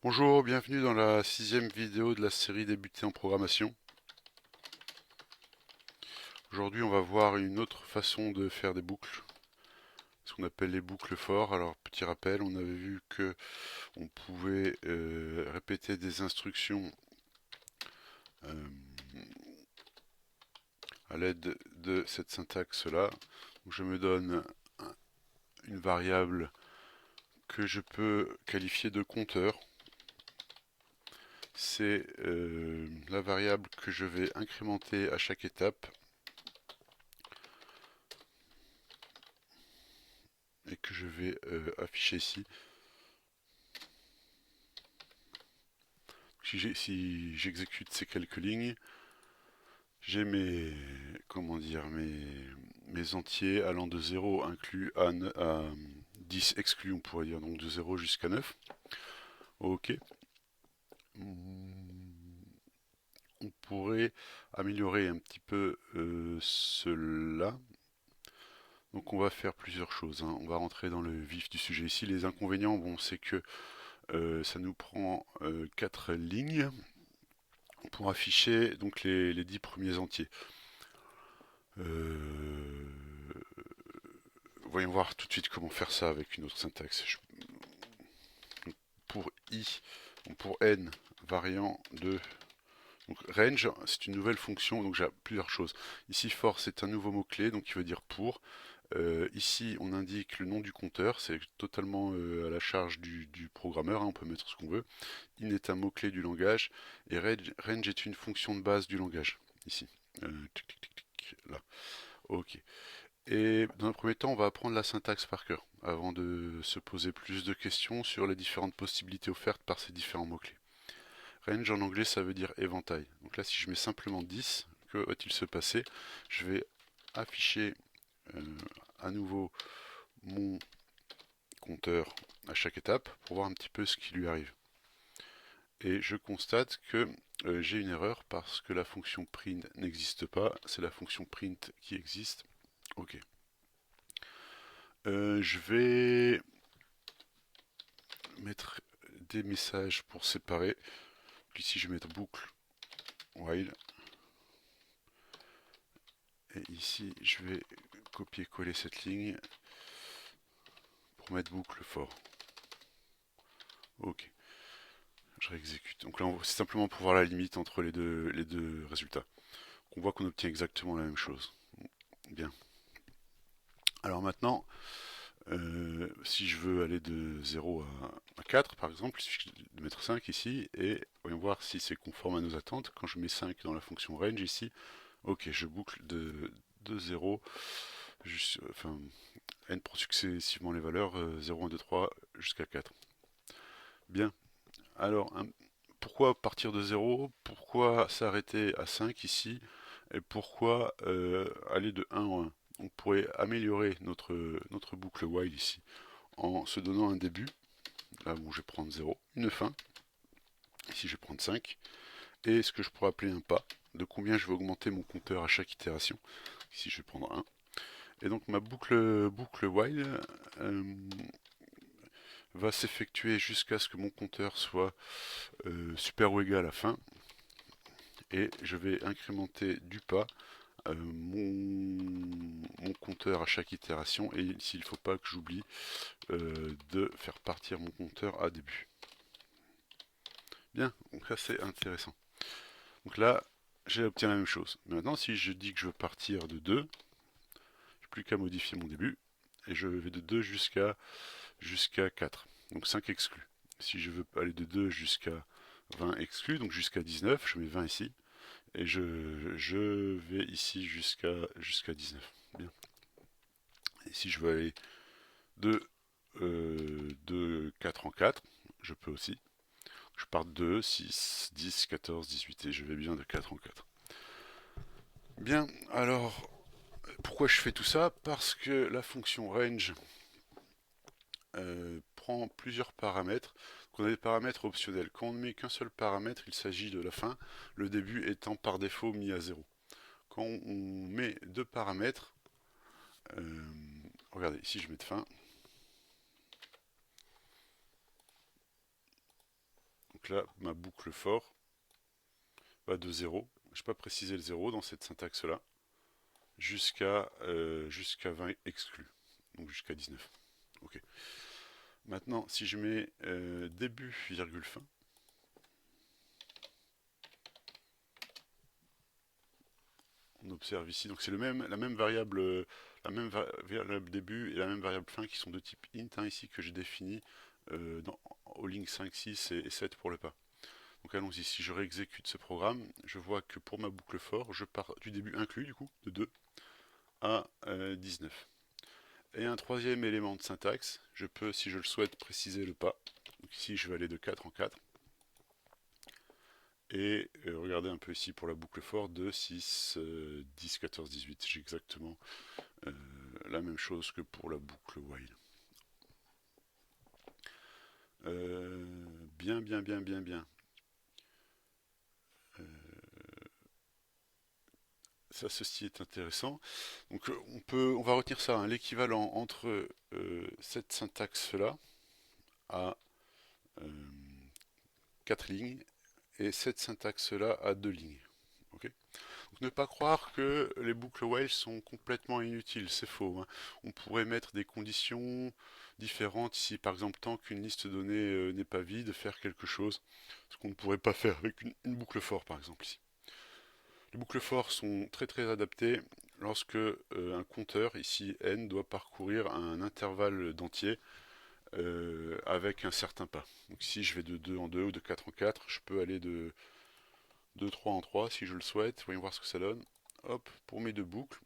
Bonjour, bienvenue dans la 6e vidéo de la série Débuter en programmation. Aujourd'hui, on va voir une autre façon de faire des boucles, ce qu'on appelle les boucles for. Alors, petit rappel, on avait vu que on pouvait répéter des instructions euh, à l'aide de cette syntaxe-là. Je me donne une variable que je peux qualifier de compteur. C'est la variable que je vais incrémenter à chaque étape et que je vais afficher ici. Si j'exécute ces quelques lignes, j'ai mes entiers allant de 0 inclus à 10 exclus, on pourrait dire, donc de 0 jusqu'à 9. Ok. On pourrait améliorer un petit peu cela. Donc on va faire plusieurs choses, hein. On va rentrer dans le vif du sujet ici. Les inconvénients, bon, c'est que ça nous prend 4 lignes pour afficher donc les 10 premiers entiers. Voyons voir tout de suite comment faire ça avec une autre syntaxe. Pour i, pour n variant de donc range, c'est une nouvelle fonction, donc j'ai plusieurs choses. Ici for c'est un nouveau mot-clé, donc qui veut dire pour. Ici on indique le nom du compteur, c'est totalement à la charge du programmeur, hein, on peut mettre ce qu'on veut. In est un mot-clé du langage, et range est une fonction de base du langage, ici. Là. Ok. Et dans un premier temps, on va apprendre la syntaxe par cœur, avant de se poser plus de questions sur les différentes possibilités offertes par ces différents mots-clés. Range en anglais, ça veut dire éventail. Donc là, si je mets simplement 10, que va-t-il se passer? Je vais afficher euh, à nouveau mon compteur à chaque étape pour voir un petit peu ce qui lui arrive. Et je constate que j'ai une erreur parce que la fonction print n'existe pas, c'est la fonction print qui existe. Ok. Je vais mettre des messages pour séparer. Ici, je vais mettre boucle while. Et ici, je vais copier-coller cette ligne pour mettre boucle for. Ok, je réexécute. Donc là, c'est simplement pour voir la limite entre les deux résultats. On voit qu'on obtient exactement la même chose. Bien. Alors maintenant, si je veux aller de 0 à 4, par exemple, il suffit de mettre 5 ici, et voyons voir si c'est conforme à nos attentes. Quand je mets 5 dans la fonction range ici, ok, je boucle de 0, enfin, n prend successivement les valeurs 0, 1, 2, 3 jusqu'à 4. Bien. Alors, pourquoi partir de 0? Pourquoi s'arrêter à 5 ici? Et pourquoi aller de 1 en 1? On pourrait améliorer notre boucle while ici en se donnant un début. Là où je vais prendre 0, une fin. Ici, je vais prendre 5. Et ce que je pourrais appeler un pas, de combien je vais augmenter mon compteur à chaque itération. Ici, je vais prendre 1. Et donc ma boucle while va s'effectuer jusqu'à ce que mon compteur soit super ou égal à fin. Et je vais incrémenter du pas mon compteur à chaque itération. Et ici, il ne faut pas que j'oublie de faire partir mon compteur à début. Bien, donc ça c'est intéressant. Donc là, j'ai obtenu la même chose. Maintenant, si je dis que je veux partir de 2, j'ai plus qu'à modifier mon début. Et je vais de 2 jusqu'à 4. Donc 5 exclus. Si je veux aller de 2 jusqu'à 20 exclus, donc jusqu'à 19, je mets 20 ici. Et je vais ici jusqu'à 19. Bien. Et si je veux aller de 4 en 4, je peux aussi. Je pars de 2, 6, 10, 14, 18 et je vais bien de 4 en 4. Bien, alors pourquoi je fais tout ça? Parce que la fonction range prend plusieurs paramètres. On a des paramètres optionnels. Quand on ne met qu'un seul paramètre, il s'agit de la fin, le début étant par défaut mis à 0. Quand on met deux paramètres, euh, regardez, ici je mets de fin, là, ma boucle for va de 0. Je n'ai pas précisé le 0 dans cette syntaxe-là, jusqu'à 20 exclus, donc jusqu'à 19. Ok. Maintenant, si je mets début, virgule, fin, on observe ici, donc c'est la même variable, variable début et la même variable fin qui sont de type int, hein, ici que j'ai défini aux lignes 5, 6 et 7 pour le pas. Donc allons-y, si je réexécute ce programme, je vois que pour ma boucle for, je pars du début inclus, du coup, de 2 à 19. Et un troisième élément de syntaxe, je peux, si je le souhaite, préciser le pas. Donc ici, je vais aller de 4 en 4. Et regardez un peu ici pour la boucle for, 2, 6, 10, 14, 18. J'ai exactement la même chose que pour la boucle while. Bien, bien, bien, bien, bien. Ça, ceci est intéressant. Donc on va retenir ça, hein, l'équivalent entre cette syntaxe-là à 4 lignes et cette syntaxe-là à 2 lignes. Okay. Donc, ne pas croire que les boucles while sont complètement inutiles, c'est faux, hein. On pourrait mettre des conditions différentes ici, par exemple, tant qu'une liste donnée n'est pas vide, faire quelque chose, ce qu'on ne pourrait pas faire avec une boucle for, par exemple, ici. Les boucles for sont très très adaptées lorsque un compteur, ici n, doit parcourir un intervalle d'entiers avec un certain pas. Donc si je vais de 2 en 2 ou de 4 en 4, je peux aller de 3 en 3 si je le souhaite. Voyons voir ce que ça donne. Hop, pour mes deux boucles,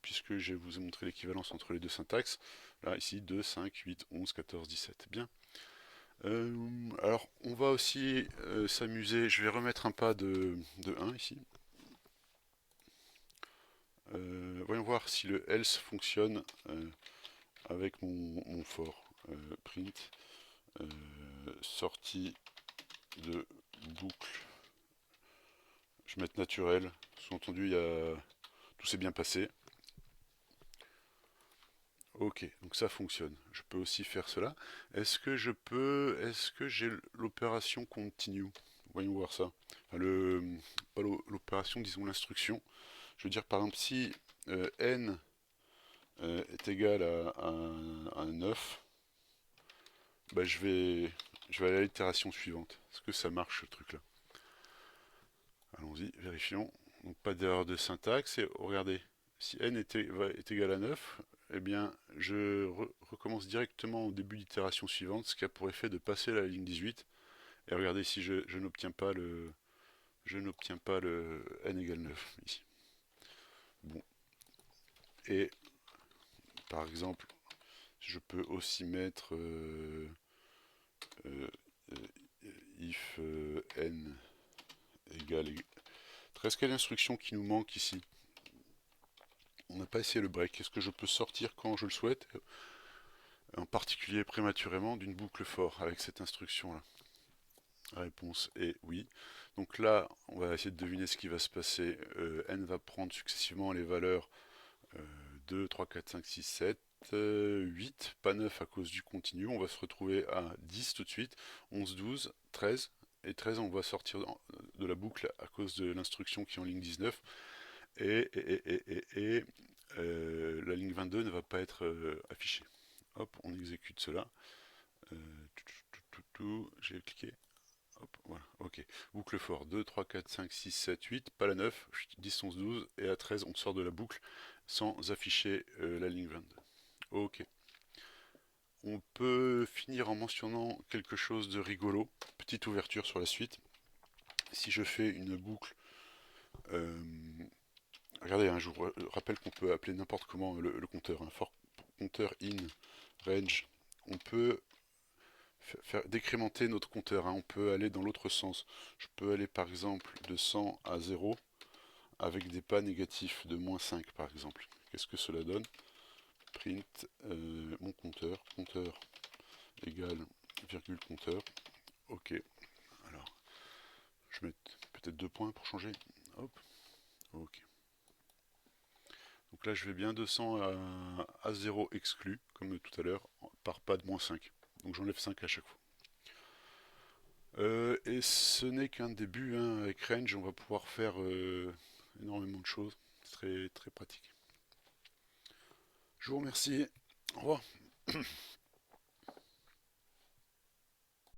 puisque je vous ai montré l'équivalence entre les deux syntaxes. Là, ici, 2, 5, 8, 11, 14, 17. Bien. Alors, on va aussi s'amuser. Je vais remettre un pas de 1 ici. Voyons voir si le else fonctionne avec mon for. Print sortie de boucle. Je vais mettre naturel. Sous-entendu, tout s'est bien passé. Ok, donc ça fonctionne. Je peux aussi faire cela. Est-ce que j'ai l'opération continue? Voyons voir ça. Enfin, pas l'opération, disons l'instruction. Je veux dire, par exemple, si n est égal à 9, bah, je vais aller à l'itération suivante. Est-ce que ça marche ce truc-là? Allons-y, vérifions. Donc pas d'erreur de syntaxe. Et regardez, si n est égal à 9, eh bien je recommence directement au début d'itération suivante, ce qui a pour effet de passer la ligne 18. Et regardez si je n'obtiens pas le n égale 9 ici. Bon. Et par exemple, je peux aussi mettre euh, if n égale 13. Quelle instruction qui nous manque ici? On n'a pas essayé le break. Est-ce que je peux sortir quand je le souhaite, en particulier prématurément, d'une boucle for avec cette instruction-là? La réponse est oui. Donc là, on va essayer de deviner ce qui va se passer. N va prendre successivement les valeurs 2, 3, 4, 5, 6, 7, 8, pas 9 à cause du continu. On va se retrouver à 10 tout de suite, 11, 12, 13. Et 13, on va sortir de la boucle à cause de l'instruction qui est en ligne 19. Et la ligne 22 ne va pas être affichée. Hop, on exécute cela. J'ai cliqué. Hop, voilà, ok. Boucle for 2, 3, 4, 5, 6, 7, 8, pas la 9, 10, 11, 12, et à 13, on sort de la boucle sans afficher la ligne 22. Ok. On peut finir en mentionnant quelque chose de rigolo. Petite ouverture sur la suite. Si je fais une boucle, regardez, hein, je vous rappelle qu'on peut appeler n'importe comment le compteur. Un for compteur in range. On peut faire décrémenter notre compteur, hein. On peut aller dans l'autre sens. Je peux aller par exemple de 100 à 0 avec des pas négatifs de moins 5 par exemple. Qu'est-ce que cela donne? Print mon compteur égale virgule compteur. Ok. Alors, je mets peut-être 2 points pour changer. Hop. Ok. Donc là, je vais bien de 100 à 0 exclu, comme tout à l'heure, par pas de moins 5. Donc j'enlève 5 à chaque fois. Et ce n'est qu'un début, hein. Avec Range, on va pouvoir faire énormément de choses. C'est très, très pratique. Je vous remercie. Au revoir.